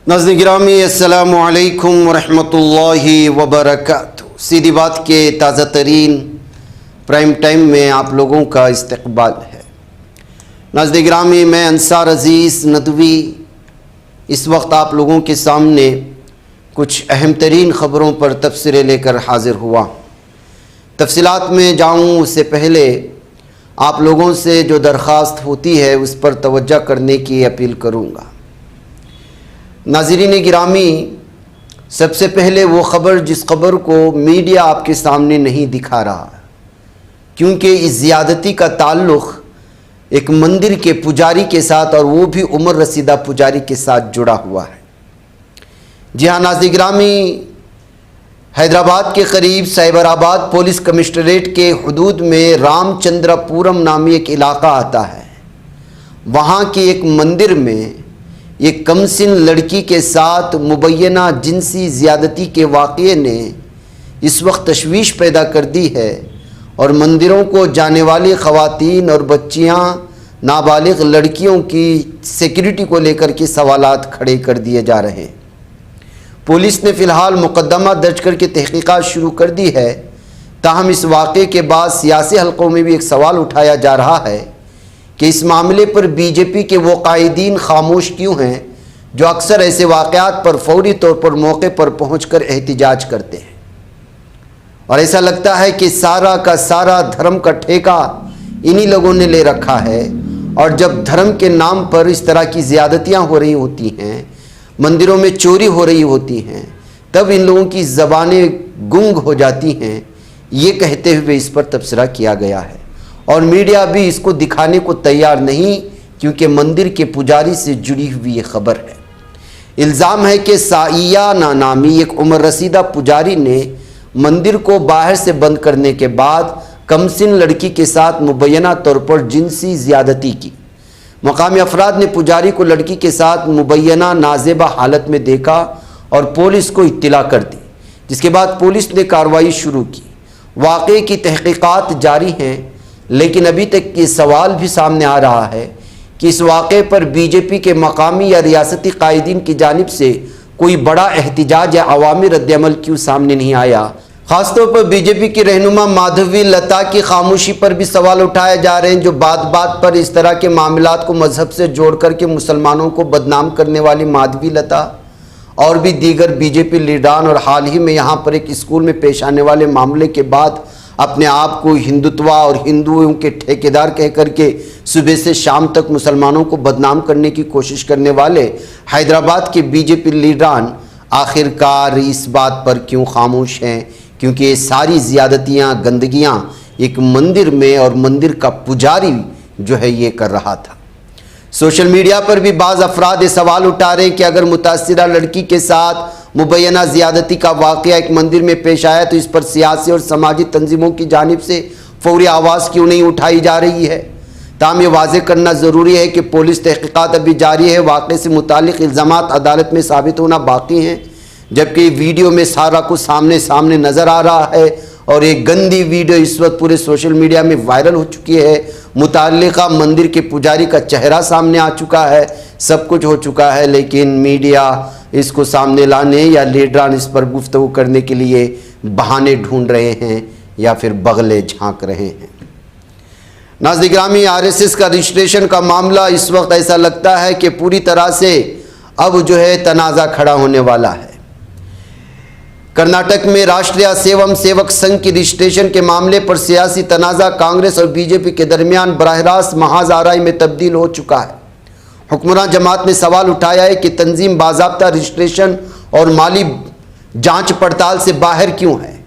नाज़रीन गिरामी अस्सलामु अलैकुम वरहमतुल्लाहि वबरकातुहू। सीधी बात के ताज़ा तरीन प्राइम टाइम में आप लोगों का इस्तकबाल है। नाज़रीन गिरामी, मैं अंसार अज़ीज़ नदवी इस वक्त आप लोगों के सामने कुछ अहम तरीन ख़बरों पर तफसीरें लेकर हाज़िर हुआ। तफसीलात में जाऊँ उससे पहले आप लोगों से जो दरख्वास्त होती है उस पर तवज्जो करने की अपील करूँगा। नाज़रीन गिरामी, सबसे पहले वो ख़बर जिस ख़बर को मीडिया आपके सामने नहीं दिखा रहा, क्योंकि इस ज़्यादती का ताल्लुक़ एक मंदिर के पुजारी के साथ और वो भी उमर रसीदा पुजारी के साथ जुड़ा हुआ है। जी हाँ नाज़रीन गिरामी, हैदराबाद के करीब साइबराबाद पुलिस कमिश्नरेट के हुदूद में रामचंद्रपुरम नामी एक इलाका आता है। वहाँ के एक मंदिर में एक कमसिन लड़की के साथ मुबैना जिनसी ज़्यादती के वाक़ये ने इस वक्त तशवीश पैदा कर दी है और मंदिरों को जाने वाली ख़वातीन और बच्चियाँ नाबालिग लड़कियों की सिक्योरिटी को लेकर के सवालात खड़े कर दिए जा रहे हैं। पुलिस ने फ़िलहाल मुकदमा दर्ज करके तहक़ीक़ात शुरू कर दी है। ताहम इस वाक़े के बाद सियासी हलक़ों में भी एक सवाल उठाया जा रहा है कि इस मामले पर बीजेपी के वो कायदीन खामोश क्यों हैं जो अक्सर ऐसे वाक़यात पर फौरी तौर पर मौके पर पहुंचकर एहतिजाज करते हैं। और ऐसा लगता है कि सारा का सारा धर्म का ठेका इन्हीं लोगों ने ले रखा है, और जब धर्म के नाम पर इस तरह की ज़्यादतियाँ हो रही होती हैं, मंदिरों में चोरी हो रही होती हैं, तब इन लोगों की ज़बानें गुंग हो जाती हैं। ये कहते हुए इस पर तबसरा किया गया है और मीडिया भी इसको दिखाने को तैयार नहीं, क्योंकि मंदिर के पुजारी से जुड़ी हुई ये खबर है। इल्ज़ाम है कि साइया नामी एक उमर रसीदा पुजारी ने मंदिर को बाहर से बंद करने के बाद कमसिन लड़की के साथ मुबैना तौर पर जिनसी ज़्यादती की। मकामी अफराद ने पुजारी को लड़की के साथ मुबैना नाजेबा हालत में देखा और पुलिस को इत्तला कर दी, जिसके बाद पुलिस ने कार्रवाई शुरू की। वाक़े की तहक़ीक़ात जारी हैं, लेकिन अभी तक ये सवाल भी सामने आ रहा है कि इस वाक़े पर बीजेपी के मकामी या रियासती कायदीन की जानिब से कोई बड़ा एहतिजाज या अवामी रद्दअमल क्यों सामने नहीं आया। ख़ासतौर पर बीजेपी की रहनुमा माधवी लता की खामोशी पर भी सवाल उठाए जा रहे हैं, जो बात बात पर इस तरह के मामलात को मजहब से जोड़ करके मुसलमानों को बदनाम करने वाली माधवी लता और भी दीगर बीजेपी लीडरान और हाल ही में यहाँ पर एक स्कूल में पेश आने वाले मामले के बाद अपने आप को हिंदुत्व और हिंदुओं के ठेकेदार कह करके सुबह से शाम तक मुसलमानों को बदनाम करने की कोशिश करने वाले हैदराबाद के बीजेपी लीडरान आखिरकार इस बात पर क्यों खामोश हैं, क्योंकि ये सारी ज़्यादतियाँ गंदगियाँ एक मंदिर में और मंदिर का पुजारी जो है ये कर रहा था। सोशल मीडिया पर भी बाज़ अफराद ये सवाल उठा रहे हैं कि अगर मुतासिरा लड़की के साथ मुबैना ज़्यादती का वाक़या एक मंदिर में पेश आया तो इस पर सियासी और समाजी तंजीमों की जानिब से फौरी आवाज़ क्यों नहीं उठाई जा रही है। ताहम ये वाज़ेह करना ज़रूरी है कि पुलिस तहक़ीक़ात अभी जारी है। वाक़े से मुतालिक़ इल्ज़ामात अदालत में साबित होना बाकी हैं, जबकि वीडियो में सारा कुछ सामने सामने नज़र आ रहा है और एक गंदी वीडियो इस वक्त पूरे सोशल मीडिया में वायरल हो चुकी है। मुताल्लिक़ा मंदिर के पुजारी का चेहरा सामने आ चुका है, सब कुछ हो चुका है, लेकिन मीडिया इसको सामने लाने या लीडरान इस पर गुफ्तगू करने के लिए बहाने ढूंढ रहे हैं या फिर बगले झांक रहे हैं। नाज़रीन गिरामी, आरएसएस का रजिस्ट्रेशन का मामला इस वक्त ऐसा लगता है कि पूरी तरह से अब जो है तनाज़ा खड़ा होने वाला है। कर्नाटक में राष्ट्रीय सेवम सेवक संघ की रजिस्ट्रेशन के मामले पर सियासी तनाज़ा कांग्रेस और बीजेपी के दरमियान बराह रास्त महाज आराई में तब्दील हो चुका है। हुक्मरान जमात ने सवाल उठाया है कि तंजीम बाज़ाब्ता रजिस्ट्रेशन और माली जांच पड़ताल से बाहर क्यों है।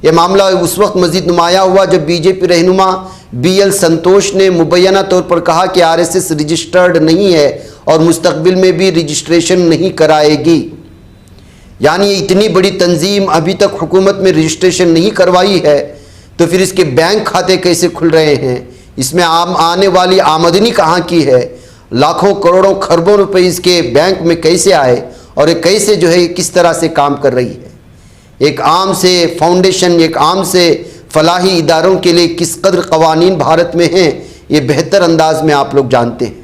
यह मामला उस वक्त मज़ीद नुमाया हुआ जब बीजेपी रहनुमा BL संतोष ने मुबैना तौर पर कहा कि RSS रजिस्टर्ड नहीं है और मुस्तकबिल में भी रजिस्ट्रेशन नहीं कराएगी। यानी इतनी बड़ी तंजीम अभी तक हुकूमत में रजिस्ट्रेशन नहीं करवाई है, तो फिर इसके बैंक खाते कैसे खुल रहे हैं, इसमें आने वाली आमदनी कहाँ की है, लाखों करोड़ों खरबों रुपए इसके बैंक में कैसे आए और ये कैसे जो है किस तरह से काम कर रही है। एक आम से फाउंडेशन, एक आम से फलाही इदारों के लिए किस कदर कवानीन भारत में हैं, ये बेहतर अंदाज में आप लोग जानते हैं।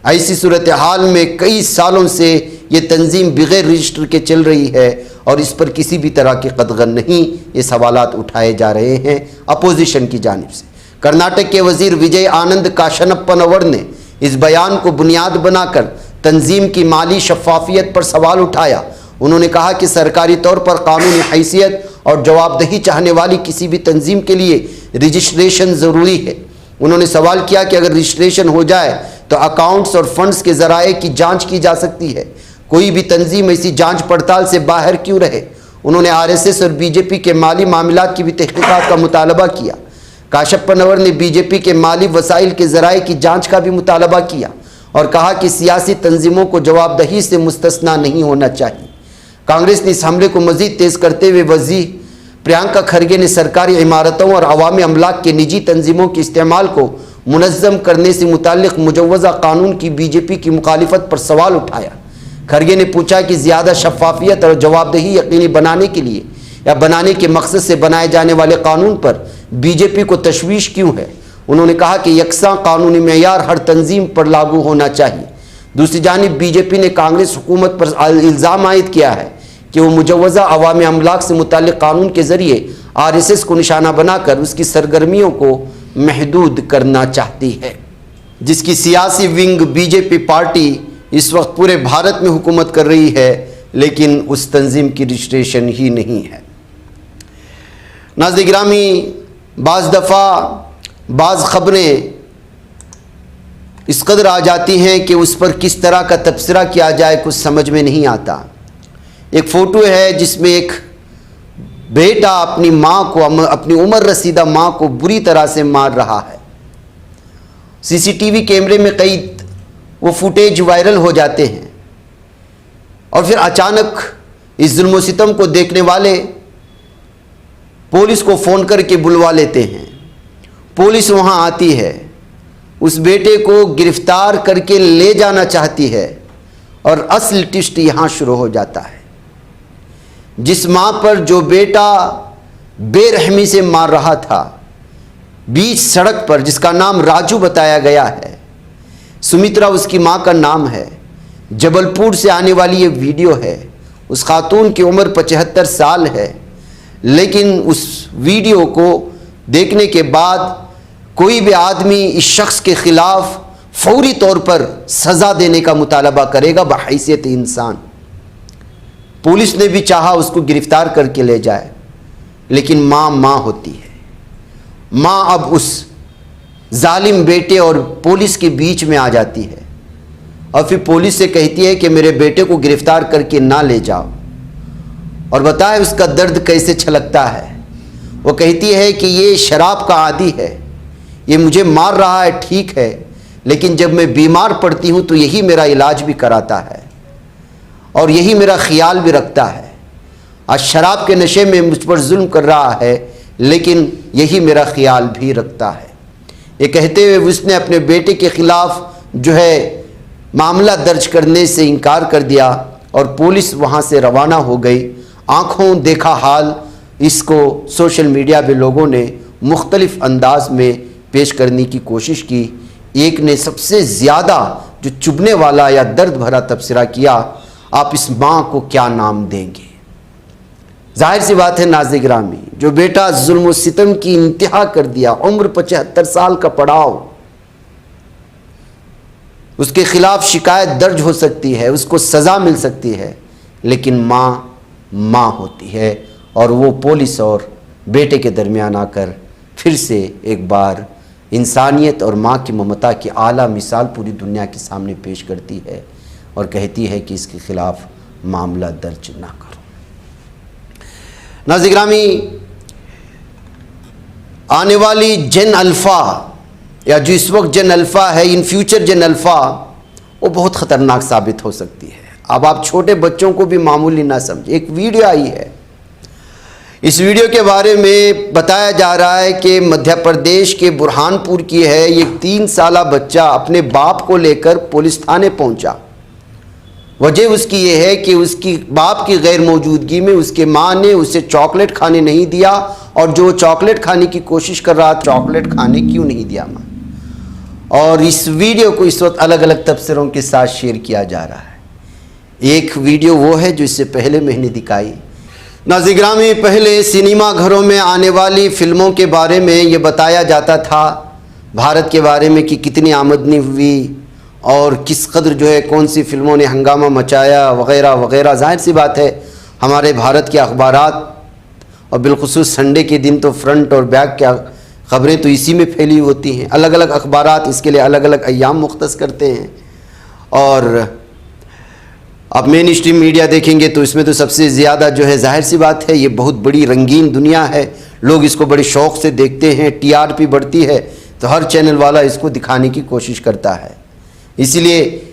ऐसी सूरत हाल में कई सालों से ये तंजीम बगैर रजिस्टर के चल रही है और इस पर किसी भी तरह की कदगन नहीं, ये सवालात उठाए जा रहे हैं अपोजिशन की जानिब से। कर्नाटक के वजीर विजय आनंद काशनप्पनवर ने इस बयान को बुनियाद बनाकर तंजीम की माली शफाफियत पर सवाल उठाया। उन्होंने कहा कि सरकारी तौर पर कानूनी हैसियत और जवाबदेही चाहने वाली किसी भी तंजीम के लिए रजिस्ट्रेशन ज़रूरी है। उन्होंने सवाल किया कि अगर रजिस्ट्रेशन हो जाए तो अकाउंट्स और फंड्स के ज़राए की जांच की जा सकती है, कोई भी तंजीम ऐसी जांच पड़ताल से बाहर क्यों रहे। उन्होंने आरएसएस और बीजेपी के माली मामलात की भी तहकीकात का मुतालबा किया। काशप्पनवर ने बीजेपी के माली वसाइल के ज़राए की जांच का भी मुतालबा किया और कहा कि सियासी तंजीमों को जवाबदेही से मुस्तस्ना नहीं होना चाहिए। कांग्रेस ने इस हमले को मजीद तेज़ करते हुए वज़ीर प्रियंका खरगे ने सरकारी इमारतों और अवामी अमलाक के निजी तंजीमों के इस्तेमाल को मुनज़्ज़म करने से मुताल्लिक़ मुजव्वज़ा कानून की बीजेपी की मुखालिफत पर सवाल उठाया। खरगे ने पूछा कि ज़्यादा शफाफियत और जवाबदेही यकीनी बनाने के लिए या बनाने के मकसद से बनाए जाने वाले कानून पर बीजेपी को तशवीश क्यों है। उन्होंने कहा कि यकसा कानूनी मेयार हर तंजीम पर लागू होना चाहिए। दूसरी जानिब बीजेपी ने कांग्रेस हुकूमत पर इल्ज़ाम आयद किया है कि वो मुजव्वज़ा अवामी अमलाक से मुताल्लिक़ कानून के ज़रिए आरएसएस को निशाना बनाकर उसकी सरगर्मियों को महदूद करना चाहती है, जिसकी सियासी विंग बीजेपी पार्टी इस वक्त पूरे भारत में हुकूमत कर रही है, लेकिन उस तंजीम की रजिस्ट्रेशन ही नहीं है। नाज़रीन गिरामी, बाज़ दफ़ा बाज़ ख़बरें इस कदर आ जाती हैं कि उस पर किस तरह का तबसरा किया जाए कुछ समझ में नहीं आता। एक फ़ोटो है जिसमें एक बेटा अपनी माँ को, अपनी उम्र रसीदा माँ को बुरी तरह से मार रहा है। सीसीटीवी कैमरे में कई वो फुटेज वायरल हो जाते हैं और फिर अचानक इस जुल्म सितम को देखने वाले पुलिस को फ़ोन करके बुलवा लेते हैं। पुलिस वहाँ आती है, उस बेटे को गिरफ्तार करके ले जाना चाहती है और असल ट्विस्ट यहाँ शुरू हो जाता है। जिस माँ पर जो बेटा बेरहमी से मार रहा था बीच सड़क पर, जिसका नाम राजू बताया गया है, सुमित्रा उसकी माँ का नाम है, जबलपुर से आने वाली ये वीडियो है। उस खातून की उम्र 75 साल है, लेकिन उस वीडियो को देखने के बाद कोई भी आदमी इस शख्स के ख़िलाफ़ फौरी तौर पर सज़ा देने का मुतालबा करेगा बहैसियत इंसान। पुलिस ने भी चाहा उसको गिरफ़्तार करके ले जाए, लेकिन माँ होती है। माँ अब उस जालिम बेटे और पुलिस के बीच में आ जाती है और फिर पुलिस से कहती है कि मेरे बेटे को गिरफ़्तार करके ना ले जाओ, और बताए उसका दर्द कैसे छलकता है। वो कहती है कि ये शराब का आदी है, ये मुझे मार रहा है ठीक है, लेकिन जब मैं बीमार पड़ती हूँ तो यही मेरा इलाज भी कराता है और यही मेरा ख्याल भी रखता है। आज शराब के नशे में मुझ पर जुल्म कर रहा है, लेकिन यही मेरा ख्याल भी रखता है। ये कहते हुए उसने अपने बेटे के ख़िलाफ़ जो है मामला दर्ज करने से इनकार कर दिया और पुलिस वहाँ से रवाना हो गई। आँखों देखा हाल इसको सोशल मीडिया पे लोगों ने मुख्तलिफ़ अंदाज में पेश करने की कोशिश की। एक ने सबसे ज़्यादा जो चुभने वाला या दर्द भरा तबसरा किया, आप इस माँ को क्या नाम देंगे। जाहिर सी बात है नाज़रीन गिरामी, जो बेटा जुल्म सितम की इंतहा कर दिया, उम्र 75 साल का पड़ाव, उसके खिलाफ शिकायत दर्ज हो सकती है, उसको सज़ा मिल सकती है, लेकिन माँ होती है और वो पुलिस और बेटे के दरमियान आकर फिर से एक बार इंसानियत और माँ की ममता की आला मिसाल पूरी दुनिया के सामने पेश करती है और कहती है कि इसके ख़िलाफ़ मामला दर्ज ना करो। नाज़रीन गिरामी, आने वाली जेन अल्फ़ा या जो इस वक्त जेन अल्फ़ा है, इन फ्यूचर जेन अल्फ़ा, वो बहुत ख़तरनाक साबित हो सकती है। अब आप छोटे बच्चों को भी मामूली ना समझे। एक वीडियो आई है, इस वीडियो के बारे में बताया जा रहा है कि मध्य प्रदेश के बुरहानपुर की है। ये 3 साला बच्चा अपने बाप को लेकर पुलिस थाने पहुंचा। वजह उसकी ये है कि उसकी बाप की गैर मौजूदगी में उसके माँ ने उसे चॉकलेट खाने नहीं दिया, और जो चॉकलेट खाने की कोशिश कर रहा था, चॉकलेट खाने क्यों नहीं दिया माँ। और इस वीडियो को इस वक्त अलग अलग तबसरों के साथ शेयर किया जा रहा है। एक वीडियो वो है जो इससे पहले मैंने दिखाई। नाज़िर-ए-गिरामी, पहले सिनेमा घरों में आने वाली फ़िल्मों के बारे में ये बताया जाता था, भारत के बारे में कि कितनी आमदनी हुई और किस कदर जो है कौन सी फ़िल्मों ने हंगामा मचाया वग़ैरह वग़ैरह। ज़ाहिर सी बात है, हमारे भारत के अखबारात और बिलखुसूस संडे के दिन तो फ्रंट और बैक क्या ख़बरें तो इसी में फैली होती हैं। अलग अलग अखबारात इसके लिए अलग अलग अय्याम मुख्तस करते हैं। और आप मेन स्ट्रीम मीडिया देखेंगे तो इसमें तो सबसे ज़्यादा जो है, जाहिर सी बात है, ये बहुत बड़ी रंगीन दुनिया है, लोग इसको बड़े शौक़ से देखते हैं, टीआरपी बढ़ती है तो हर चैनल वाला इसको दिखाने की कोशिश करता है। इसीलिए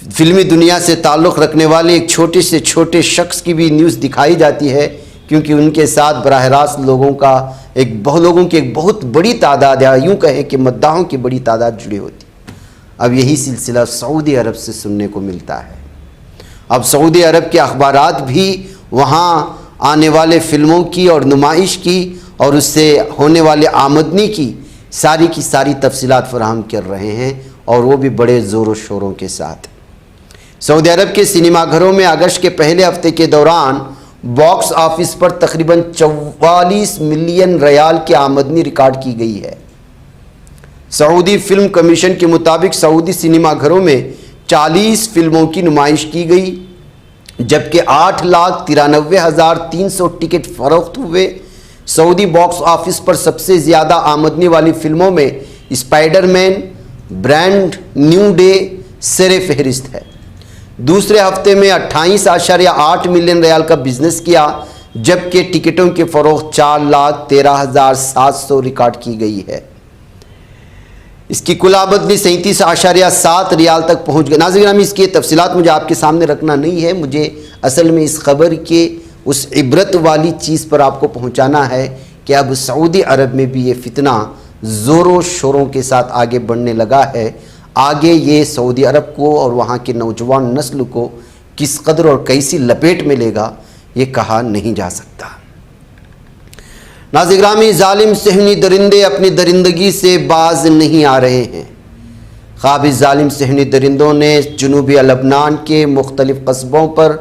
फ़िल्मी दुनिया से ताल्लुक़ रखने वाले एक छोटे से छोटे शख्स की भी न्यूज़ दिखाई जाती है, क्योंकि उनके साथ बराह रास्त लोगों की एक बहुत बड़ी तादाद, या यूँ कहें कि मद्दाहों की बड़ी तादाद जुड़ी होती। अब यही सिलसिला सऊदी अरब से सुनने को मिलता है। अब सऊदी अरब के अखबारात भी वहाँ आने वाले फ़िल्मों की और नुमाइश की और उससे होने वाले आमदनी की सारी तफसीलात फराहम कर रहे हैं, और वो भी बड़े ज़ोरों शोरों के साथ। सऊदी अरब के सिनेमा घरों में अगस्त के पहले हफ्ते के दौरान बॉक्स ऑफिस पर तकरीबन 44 मिलियन रियाल की आमदनी रिकॉर्ड की गई है। सऊदी फिल्म कमीशन के मुताबिक सऊदी सिनेमा घरों में 40 फिल्मों की नुमाइश की गई, जबकि 8,93,300 टिकट फरोख्त हुए। सऊदी बॉक्स ऑफिस पर सबसे ज़्यादा आमदनी वाली फिल्मों में स्पाइडरमैन, ब्रांड न्यू डे सरे फहरिस्त है। दूसरे हफ्ते में 28.8 मिलियन रियाल का बिजनेस किया, जबकि टिकटों के फ़रोख्त 4,13,700 रिकॉर्ड की गई है। इसकी कुल आमदनी 37.7 रियाल तक पहुंच गई। नाज़िर-ए-गिरामी, इसकी तफसीलात मुझे आपके सामने रखना नहीं है, मुझे असल में इस खबर के उस इबरत वाली चीज़ पर आपको पहुंचाना है कि अब सऊदी अरब में भी ये फितना ज़ोरों शोरों के साथ आगे बढ़ने लगा है। आगे ये सऊदी अरब को और वहाँ के नौजवान नस्ल को किस कदर और कैसी लपेट में लेगा, ये कहा नहीं जा सकता। नाज़िर-ए-गिरामी, ज़ालिम सहनी दरिंदे अपनी दरिंदगी से बाज नहीं आ रहे हैं। क़ाबिज़ ज़ालिम सहनी दरिंदों ने जनूबी लबनान के मुख्तलिफ़ कस्बों पर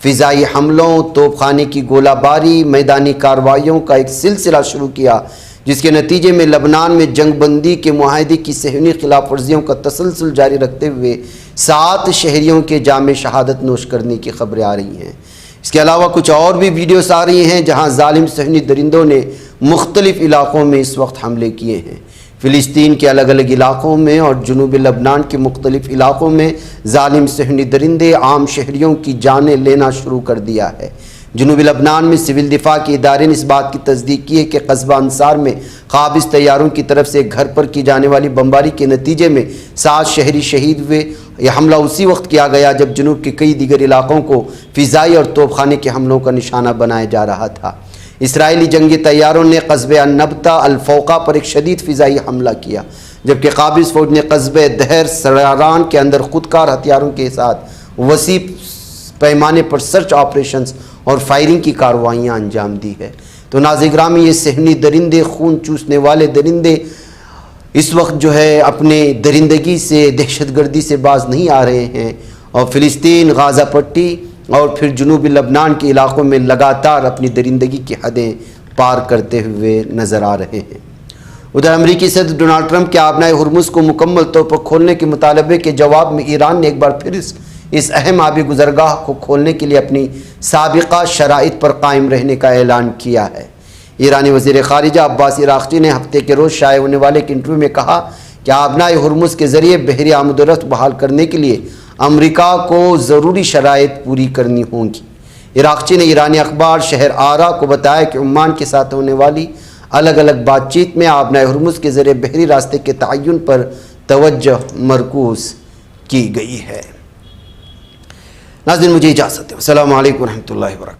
फ़िज़ाई हमलों, तोपखाने की गोलाबारी, मैदानी कार्रवाइयों का एक सिलसिला शुरू किया, जिसके नतीजे में लबनान में जंगबंदी के मुआहदे की सहनी खिलाफ वर्जियों का तसलसल जारी रखते हुए 7 शहरियों के जाम शहादत नोश करने की खबरें आ रही हैं। इसके अलावा कुछ और भी वीडियोस आ रही हैं जहां ज़ालिम सहनी दरिंदों ने मुख्तलिफ़ इलाक़ों में इस वक्त हमले किए हैं। फ़िलिस्तीन के अलग अलग इलाक़ों में और जनूबी लबनान के मुख्तलिफ़ इलाक़ों में ज़ालिम सहनी दरिंदे आम शहरियों की जानें लेना शुरू कर दिया है। जनूबी लबनान में सिविल दिफा के इदारे ने इस बात की तस्दीक की है कि कस्बा अंसार में क़ाबिज़ तैयारों की तरफ से घर पर की जाने वाली बमबारी के नतीजे में 7 शहरी शहीद हुए। यह हमला उसी वक्त किया गया जब जनूब के कई दीगर इलाक़ों को फ़िज़ाई और तोपखाने के हमलों का निशाना बनाया जा रहा था। इसराइली जंगी तैयारों ने कस्बे अन-नबता अल-फ़ौक़ा पर एक शदीद फ़िज़ाई हमला किया, जबकि क़ाबिज़ फ़ौज ने कस्बे दहर सरारान के अंदर खुदकार हथियारों के साथ वसी पैमाने पर सर्च ऑपरेशंस और फायरिंग की कार्रवाइयाँ अंजाम दी है। तो नाज़िर-ए-गिरामी, ये सहनी दरिंदे, खून चूसने वाले दरिंदे इस वक्त जो है अपने दरिंदगी से, दहशतगर्दी से बाज नहीं आ रहे हैं, और फ़िलिस्तीन, गाज़ा पट्टी और फिर जनूबी लबनान के इलाक़ों में लगातार अपनी दरिंदगी की हदें पार करते हुए नज़र आ रहे हैं। उधर अमरीकी सदर डोनाल्ड ट्रंप के आबनाए हुर्मुज़ को मुकम्मल तौर पर खोलने के मुतालबे के जवाब में ईरान ने एक बार फिर इस अहम आबी गुज़रगाह को खोलने के लिए अपनी साबिक़ा शराइत पर कायम रहने का ऐलान किया है। ईरानी वज़ीर ख़ारिजा अब्बास इराक़ची ने हफ्ते के रोज़ शाये होने वाले एक इंटरव्यू में कहा कि आबनाए हुर्मुज़ के ज़रिए बहरी आमद-ओ-रफ़्त बहाल करने के लिए अमरीका को ज़रूरी शराइत पूरी करनी होंगी। इराक़ची ने ईरानी अखबार शहर आरा को बताया कि ओमान के साथ होने वाली अलग अलग बातचीत में आबनाए हुर्मुज़ के ज़रिए बहरी रास्ते के तयन पर तवज्जो मरकूज़ की गई है। नाज़रीन, मुझे इजाज़त दें। अस्सलामु अलैकुम व रहमतुल्लाहि व बरकातहू।